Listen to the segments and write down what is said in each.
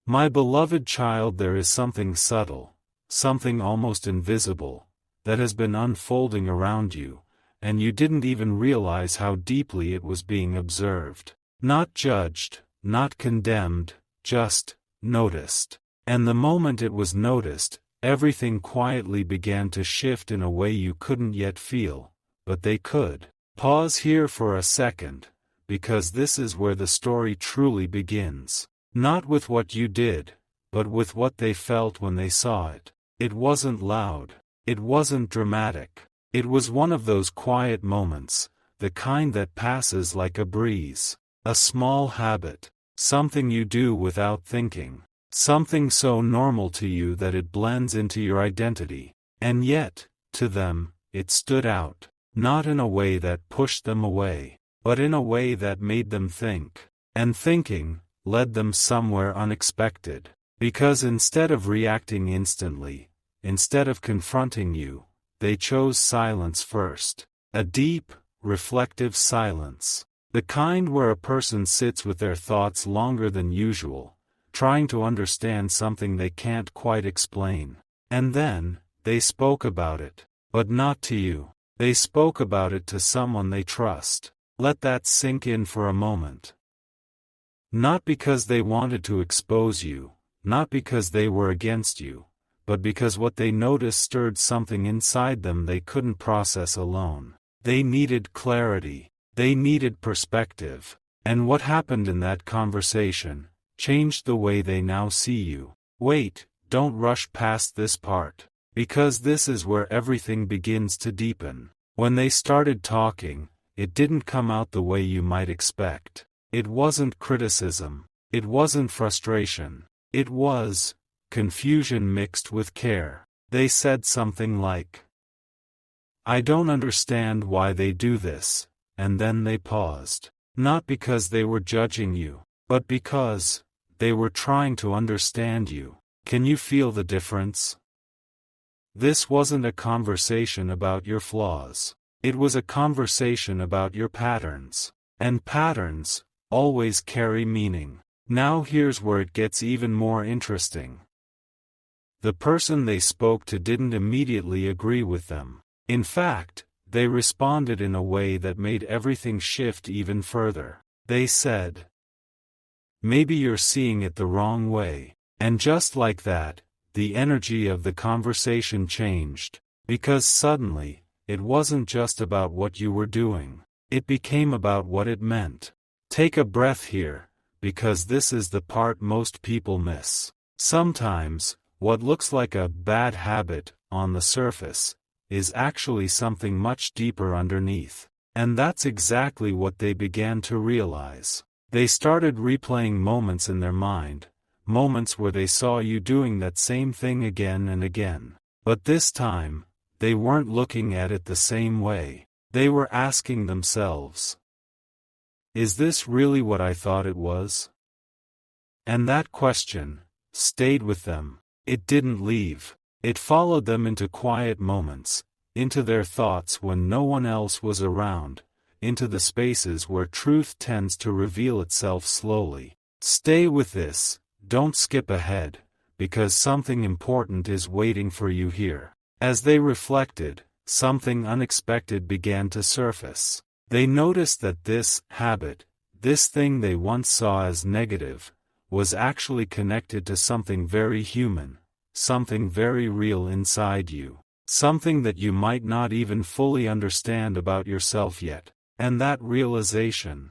My beloved child, there is something subtle, something almost invisible, that has been unfolding around you, and you didn't even realize how deeply it was being observed. Not judged, not condemned, just noticed. And the moment it was noticed, everything quietly began to shift in a way you couldn't yet feel, but they could. Pause here for a second, because this is where the story truly begins. Not with what you did, but with what they felt when they saw it. It wasn't loud. It wasn't dramatic. It was one of those quiet moments, the kind that passes like a breeze. A small habit. Something you do without thinking. Something so normal to you that it blends into your identity. And yet, to them, it stood out. Not in a way that pushed them away, but in a way that made them think. And thinking led them somewhere unexpected. Because instead of reacting instantly, instead of confronting you, they chose silence first. A deep, reflective silence. The kind where a person sits with their thoughts longer than usual, trying to understand something they can't quite explain. And then, they spoke about it. But not to you. They spoke about it to someone they trust. Let that sink in for a moment. Not because they wanted to expose you, not because they were against you, but because what they noticed stirred something inside them they couldn't process alone. They needed clarity. They needed perspective. And what happened in that conversation changed the way they now see you. Wait, don't rush past this part. Because this is where everything begins to deepen. When they started talking, it didn't come out the way you might expect. It wasn't criticism. It wasn't frustration. It was confusion mixed with care. They said something like, "I don't understand why they do this," and then they paused. Not because they were judging you, but because they were trying to understand you. Can you feel the difference? This wasn't a conversation about your flaws. It was a conversation about your patterns. And patterns always carry meaning. Now here's where it gets even more interesting. The person they spoke to didn't immediately agree with them. In fact, they responded in a way that made everything shift even further. They said, "Maybe you're seeing it the wrong way." And just like that, the energy of the conversation changed. Because suddenly, it wasn't just about what you were doing. It became about what it meant. Take a breath here, because this is the part most people miss. Sometimes, what looks like a bad habit on the surface is actually something much deeper underneath. And that's exactly what they began to realize. They started replaying moments in their mind. Moments where they saw you doing that same thing again and again. But this time, they weren't looking at it the same way. They were asking themselves, "Is this really what I thought it was?" And that question stayed with them. It didn't leave. It followed them into quiet moments, into their thoughts when no one else was around, into the spaces where truth tends to reveal itself slowly. Stay with this. Don't skip ahead, because something important is waiting for you here. As they reflected, something unexpected began to surface. They noticed that this habit, this thing they once saw as negative, was actually connected to something very human, something very real inside you, something that you might not even fully understand about yourself yet. And that realization,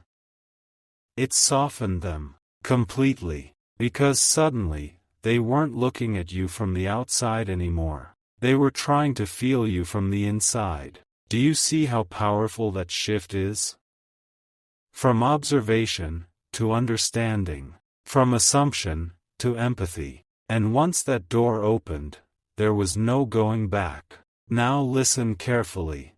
it softened them completely. Because suddenly, they weren't looking at you from the outside anymore. They were trying to feel you from the inside. Do you see how powerful that shift is? From observation to understanding. From assumption to empathy. And once that door opened, there was no going back. Now listen carefully.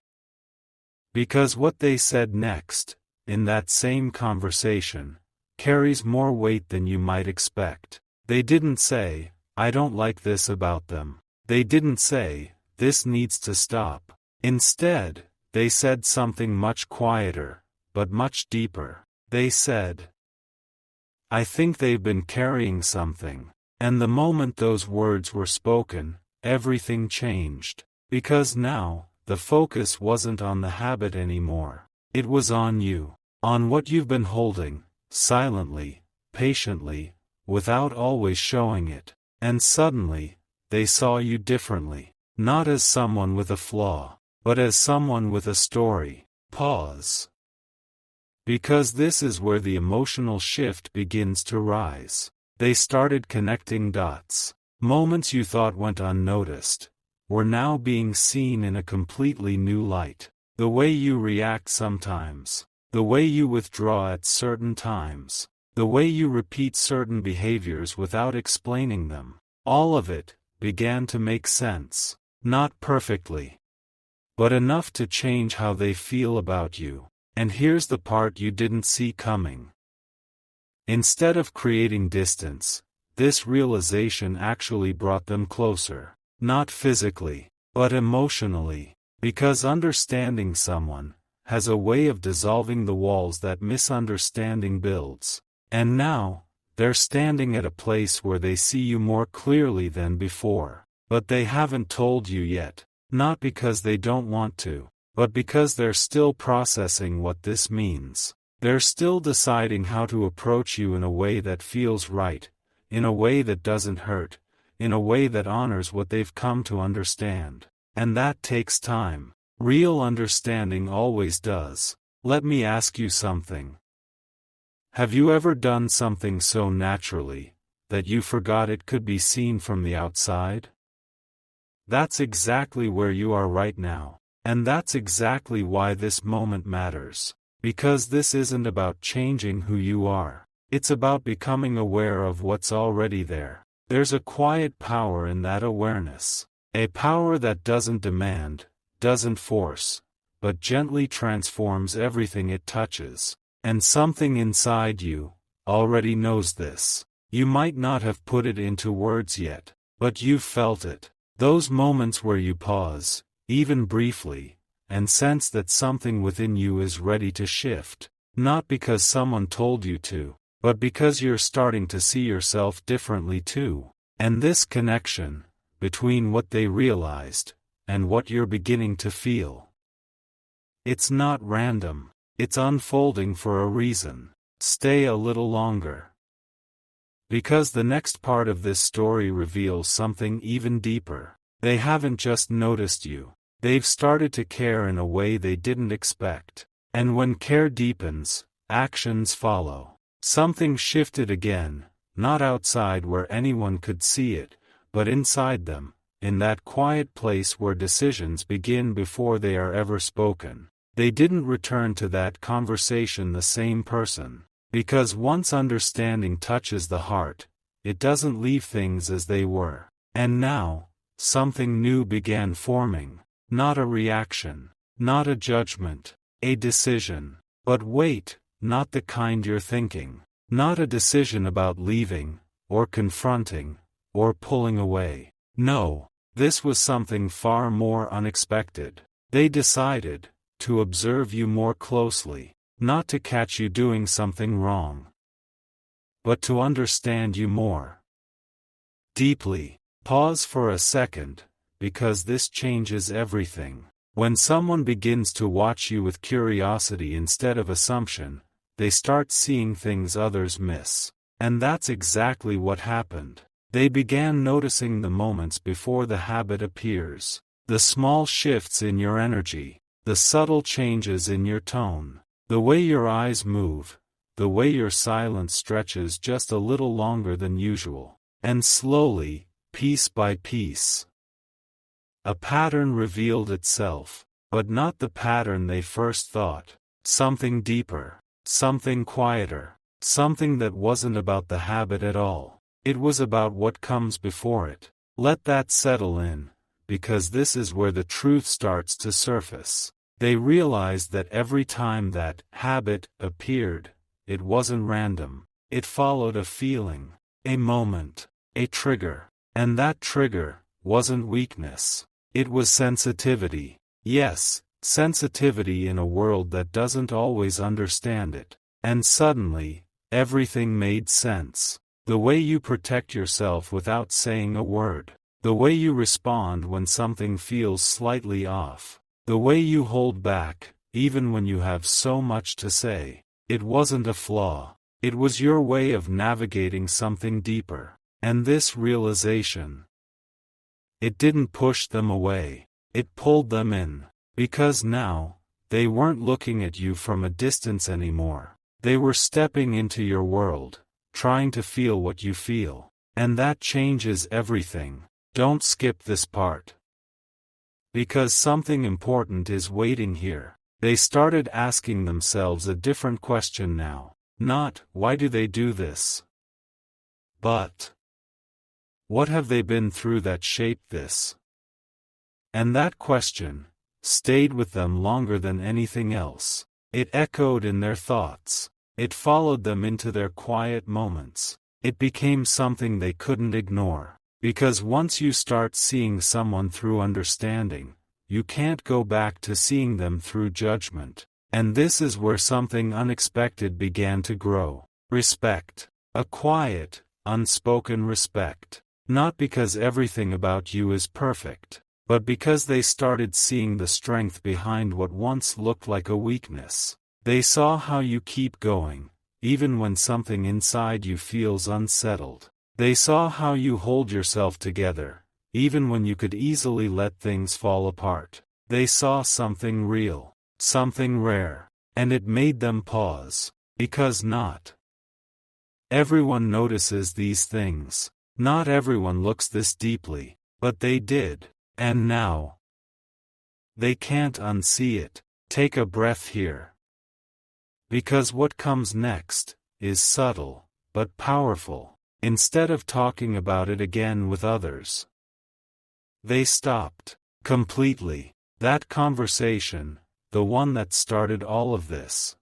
Because what they said next, in that same conversation, carries more weight than you might expect. They didn't say, "I don't like this about them." They didn't say, "This needs to stop." Instead, they said something much quieter, but much deeper. They said, I think they've been carrying something. And the moment those words were spoken, everything changed. Because now, the focus wasn't on the habit anymore. It was on you. On what you've been holding, silently, patiently, without always showing it. And suddenly, they saw you differently. Not as someone with a flaw, but as someone with a story. Pause. Because this is where the emotional shift begins to rise. They started connecting dots. Moments you thought went unnoticed were now being seen in a completely new light. The way you react sometimes, the way you withdraw at certain times, the way you repeat certain behaviors without explaining them, all of it began to make sense. Not perfectly, but enough to change how they feel about you. And here's the part you didn't see coming. Instead of creating distance, this realization actually brought them closer. Not physically, but emotionally. Because understanding someone has a way of dissolving the walls that misunderstanding builds. And now, they're standing at a place where they see you more clearly than before. But they haven't told you yet. Not because they don't want to, but because they're still processing what this means. They're still deciding how to approach you in a way that feels right, in a way that doesn't hurt, in a way that honors what they've come to understand. And that takes time. Real understanding always does. Let me ask you something. Have you ever done something so naturally that you forgot it could be seen from the outside? That's exactly where you are right now. And that's exactly why this moment matters. Because this isn't about changing who you are. It's about becoming aware of what's already there. There's a quiet power in that awareness. A power that doesn't demand, doesn't force, but gently transforms everything it touches. And something inside you already knows this. You might not have put it into words yet, but you've felt it. Those moments where you pause, even briefly, and sense that something within you is ready to shift, not because someone told you to, but because you're starting to see yourself differently too. And this connection, between what they realized, and what you're beginning to feel, it's not random, it's unfolding for a reason. Stay a little longer. Because the next part of this story reveals something even deeper. They haven't just noticed you. They've started to care in a way they didn't expect. And when care deepens, actions follow. Something shifted again, not outside where anyone could see it, but inside them, in that quiet place where decisions begin before they are ever spoken. They didn't return to that conversation the same person. Because once understanding touches the heart, it doesn't leave things as they were. And now, something new began forming. Not a reaction, not a judgment, a decision. But wait, not the kind you're thinking. Not a decision about leaving, or confronting, or pulling away. No, this was something far more unexpected. They decided to observe you more closely. Not to catch you doing something wrong, but to understand you more deeply. Pause for a second, because this changes everything. When someone begins to watch you with curiosity instead of assumption, they start seeing things others miss. And that's exactly what happened. They began noticing the moments before the habit appears, the small shifts in your energy, the subtle changes in your tone. The way your eyes move, the way your silence stretches just a little longer than usual. And slowly, piece by piece, a pattern revealed itself, but not the pattern they first thought. Something deeper, something quieter, something that wasn't about the habit at all. It was about what comes before it. Let that settle in, because this is where the truth starts to surface. They realized that every time that habit appeared, it wasn't random. It followed a feeling, a moment, a trigger. And that trigger wasn't weakness. It was sensitivity. Yes, sensitivity in a world that doesn't always understand it. And suddenly, Everything made sense. The way you protect yourself without saying a word. The way you respond when something feels slightly off. The way you hold back, even when you have so much to say. It wasn't a flaw. It was your way of navigating something deeper. And this realization, it didn't push them away. It pulled them in. Because now, they weren't looking at you from a distance anymore. They were stepping into your world, trying to feel what you feel. And that changes everything. Don't skip this part. Because something important is waiting here. They started asking themselves a different question now. Not, why do they do this? But, what have they been through that shaped this? And that question stayed with them longer than anything else. It echoed in their thoughts. It followed them into their quiet moments. It became something they couldn't ignore. Because once you start seeing someone through understanding, you can't go back to seeing them through judgment. And this is where something unexpected began to grow. Respect. A quiet, unspoken respect. Not because everything about you is perfect, but because they started seeing the strength behind what once looked like a weakness. They saw how you keep going, even when something inside you feels unsettled. They saw how you hold yourself together, even when you could easily let things fall apart. They saw something real, something rare, and it made them pause. Because not everyone notices these things. Not everyone looks this deeply, but they did, and now they can't unsee it. Take a breath here. Because what comes next is subtle, but powerful. Instead of talking about it again with others, they stopped completely. That conversation, the one that started all of this,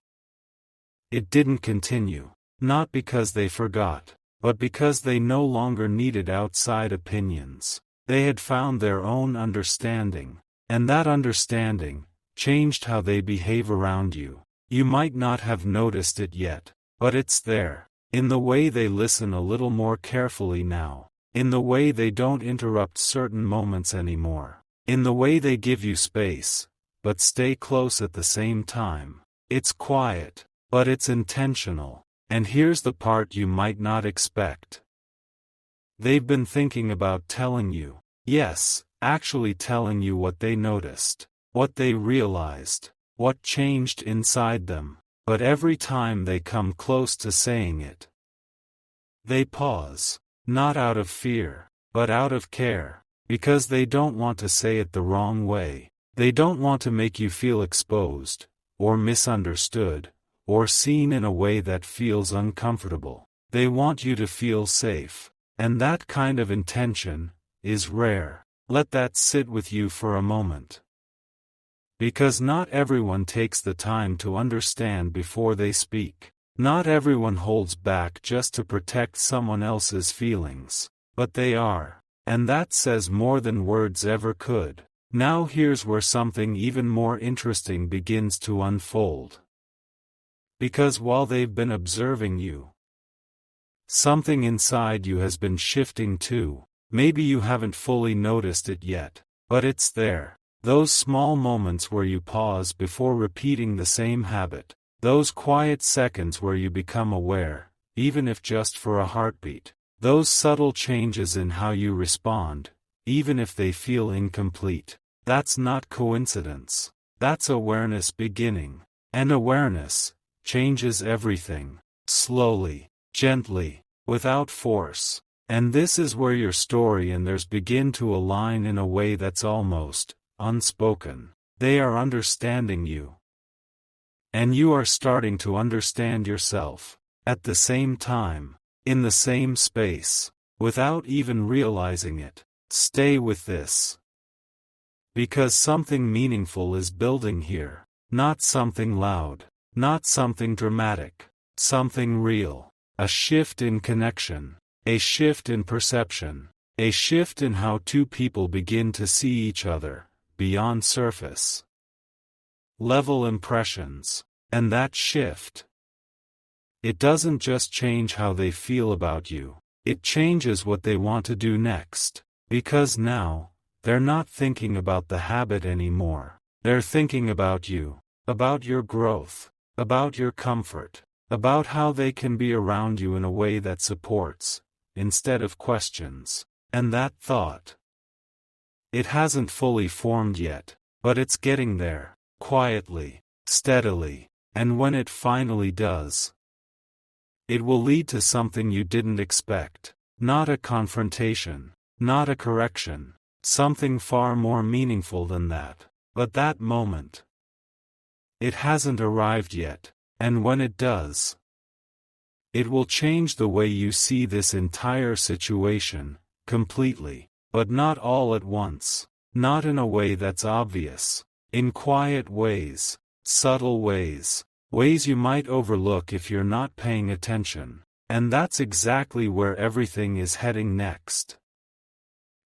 it didn't continue. Not because they forgot, but because they no longer needed outside opinions. They had found their own understanding, and that understanding changed how they behave around you. You might not have noticed it yet, but it's there. In the way they listen a little more carefully now. In the way they don't interrupt certain moments anymore. In the way they give you space, but stay close at the same time. It's quiet, but it's intentional. And here's the part you might not expect. They've been thinking about telling you. Yes, actually telling you what they noticed, what they realized, what changed inside them. But every time they come close to saying it, they pause. Not out of fear, but out of care. Because they don't want to say it the wrong way. They don't want to make you feel exposed, or misunderstood, or seen in a way that feels uncomfortable. They want you to feel safe. And that kind of intention is rare. Let that sit with you for a moment. Because not everyone takes the time to understand before they speak. Not everyone holds back just to protect someone else's feelings. But they are. And that says more than words ever could. Now here's where something even more interesting begins to unfold. Because while they've been observing you, something inside you has been shifting too. Maybe you haven't fully noticed it yet, but it's there. Those small moments where you pause before repeating the same habit. Those quiet seconds where you become aware, even if just for a heartbeat. Those subtle changes in how you respond, even if they feel incomplete. That's not coincidence. That's awareness beginning. And awareness changes everything. Slowly, gently, without force. And this is where your story and theirs begin to align in a way that's almost unspoken. They are understanding you. And you are starting to understand yourself. At the same time. In the same space. Without even realizing it. Stay with this. Because something meaningful is building here. Not something loud. Not something dramatic. Something real. A shift in connection. A shift in perception. A shift in how two people begin to see each other. Beyond surface level impressions. And that shift, it doesn't just change how they feel about you. It changes what they want to do next. Because now, they're not thinking about the habit anymore. They're thinking about you, about your growth, about your comfort, about how they can be around you in a way that supports, instead of questions. And that thought, it hasn't fully formed yet, but it's getting there, quietly, steadily, and when it finally does, it will lead to something you didn't expect. Not a confrontation, not a correction, something far more meaningful than that. But that moment, it hasn't arrived yet, and when it does, it will change the way you see this entire situation, completely. But not all at once, not in a way that's obvious, in quiet ways, subtle ways, ways you might overlook if you're not paying attention. And that's exactly where everything is heading next.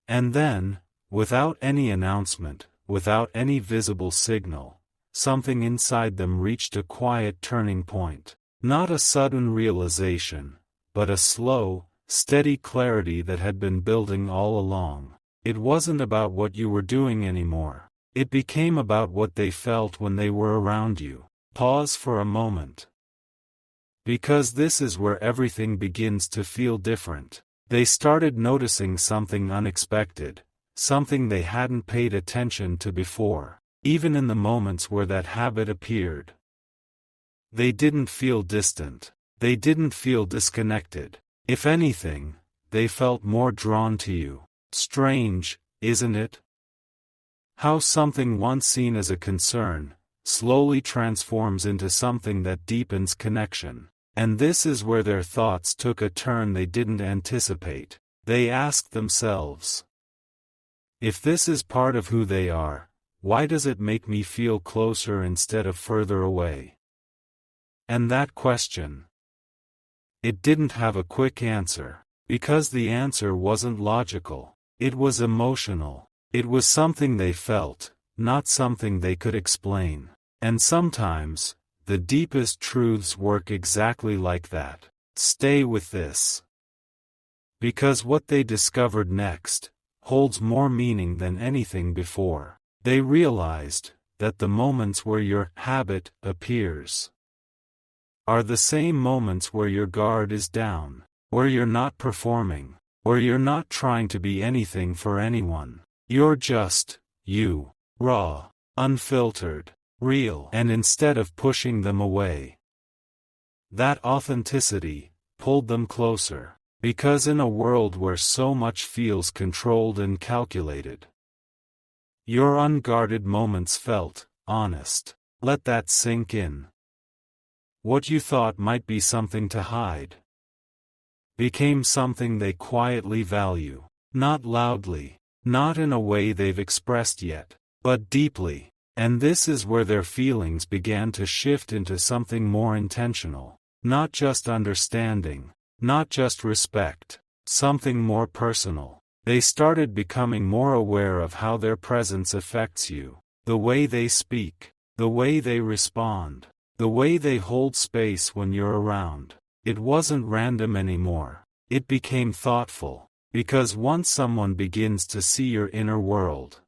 And then, without any announcement, without any visible signal, something inside them reached a quiet turning point. Not a sudden realization, but a slow, steady clarity that had been building all along. It wasn't about what you were doing anymore. It became about what they felt when they were around you. Pause for a moment. Because this is where everything begins to feel different. They started noticing something unexpected, something they hadn't paid attention to before, even in the moments where that habit appeared. They didn't feel distant. They didn't feel disconnected. If anything, they felt more drawn to you. Strange, isn't it? How something once seen as a concern, slowly transforms into something that deepens connection. And this is where their thoughts took a turn they didn't anticipate. They asked themselves, if this is part of who they are, why does it make me feel closer instead of further away? And that question, it didn't have a quick answer, because the answer wasn't logical. It was emotional. It was something they felt, not something they could explain. And sometimes, the deepest truths work exactly like that. Stay with this. Because what they discovered next holds more meaning than anything before. They realized that the moments where your habit appears are the same moments where your guard is down, where you're not performing, where you're not trying to be anything for anyone. You're just you, raw, unfiltered, real. And instead of pushing them away, that authenticity pulled them closer. Because in a world where so much feels controlled and calculated, your unguarded moments felt honest. Let that sink in. What you thought might be something to hide became something they quietly value. Not loudly, not in a way they've expressed yet, but deeply. And this is where their feelings began to shift into something more intentional. Not just understanding, not just respect, something more personal. They started becoming more aware of how their presence affects you. The way they speak, the way they respond, the way they hold space when you're around. It wasn't random anymore. It became thoughtful. Because once someone begins to see your inner world,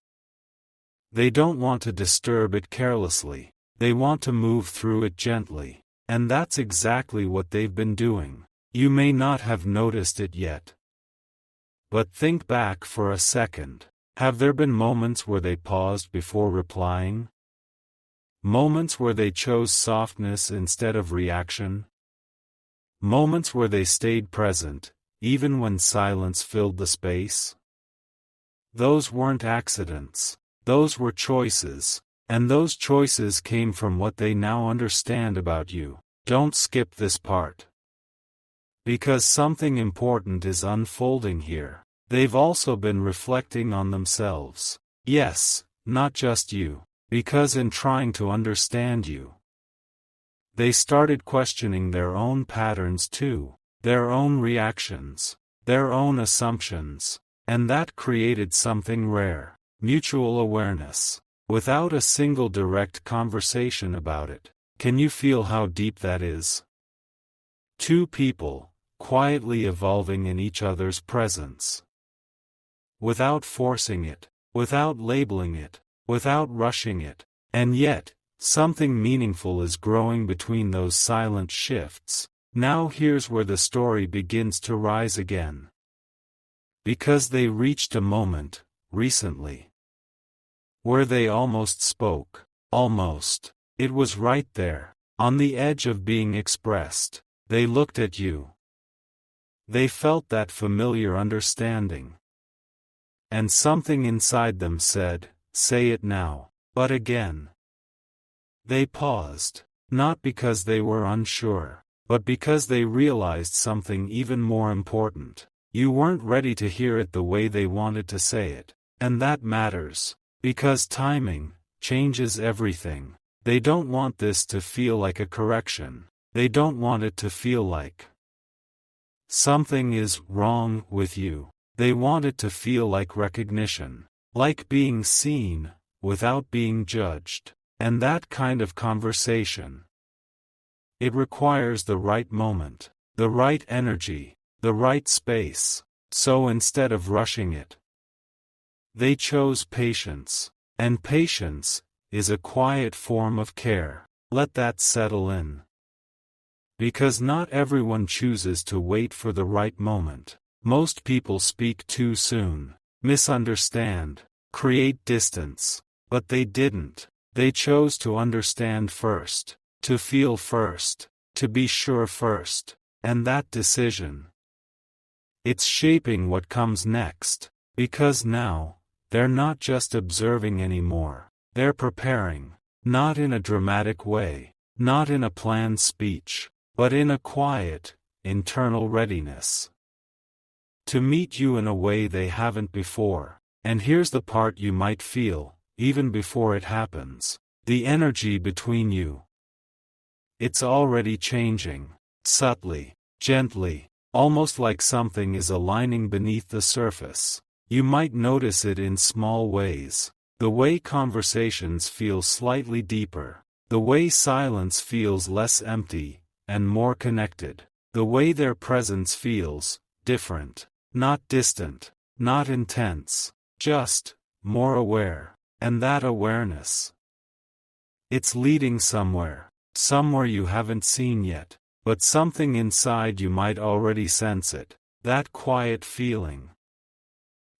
they don't want to disturb it carelessly. They want to move through it gently. And that's exactly what they've been doing. You may not have noticed it yet. But think back for a second. Have there been moments where they paused before replying? Moments where they chose softness instead of reaction? Moments where they stayed present, even when silence filled the space? Those weren't accidents. Those were choices. And those choices came from what they now understand about you. Don't skip this part. Because something important is unfolding here. They've also been reflecting on themselves. Yes, not just you. Because in trying to understand you, they started questioning their own patterns too, their own reactions, their own assumptions. And that created something rare, mutual awareness, without a single direct conversation about it. Can you feel how deep that is? Two people, quietly evolving in each other's presence. Without forcing it, without labeling it, without rushing it, and yet, something meaningful is growing between those silent shifts. Now here's where the story begins to rise again. Because they reached a moment, recently, where they almost spoke. Almost. It was right there, on the edge of being expressed. They looked at you. They felt that familiar understanding. And something inside them said, say it now. But again. They paused, not because they were unsure, but because they realized something even more important. You weren't ready to hear it the way they wanted to say it. And that matters, because timing changes everything. They don't want this to feel like a correction. They don't want it to feel like something is wrong with you. They want it to feel like recognition, like being seen, without being judged. And that kind of conversation, it requires the right moment, the right energy, the right space. So instead of rushing it, they chose patience. And patience is a quiet form of care. Let that settle in. Because not everyone chooses to wait for the right moment. Most people speak too soon, misunderstand, create distance. But they didn't. They chose to understand first, to feel first, to be sure first. And that decision, it's shaping what comes next. Because now, they're not just observing anymore. They're preparing, not in a dramatic way, not in a planned speech, but in a quiet, internal readiness to meet you in a way they haven't before. And here's the part you might feel, even before it happens. The energy between you. It's already changing, subtly, gently, almost like something is aligning beneath the surface. You might notice it in small ways. The way conversations feel slightly deeper. The way silence feels less empty, and more connected. The way their presence feels different. Not distant, not intense, just more aware. And that awareness, it's leading somewhere. Somewhere you haven't seen yet. But something inside you might already sense it. That quiet feeling.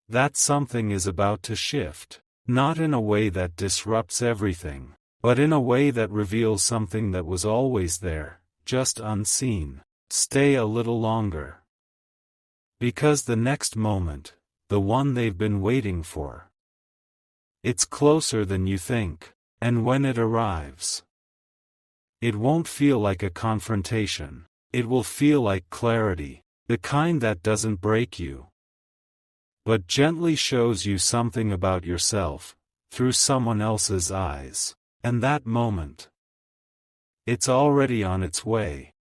That something is about to shift, not in a way that disrupts everything, but in a way that reveals something that was always there, just unseen. Stay a little longer. Because the next moment, the one they've been waiting for, it's closer than you think, and when it arrives, it won't feel like a confrontation. It will feel like clarity, the kind that doesn't break you, but gently shows you something about yourself, through someone else's eyes. And that moment, it's already on its way.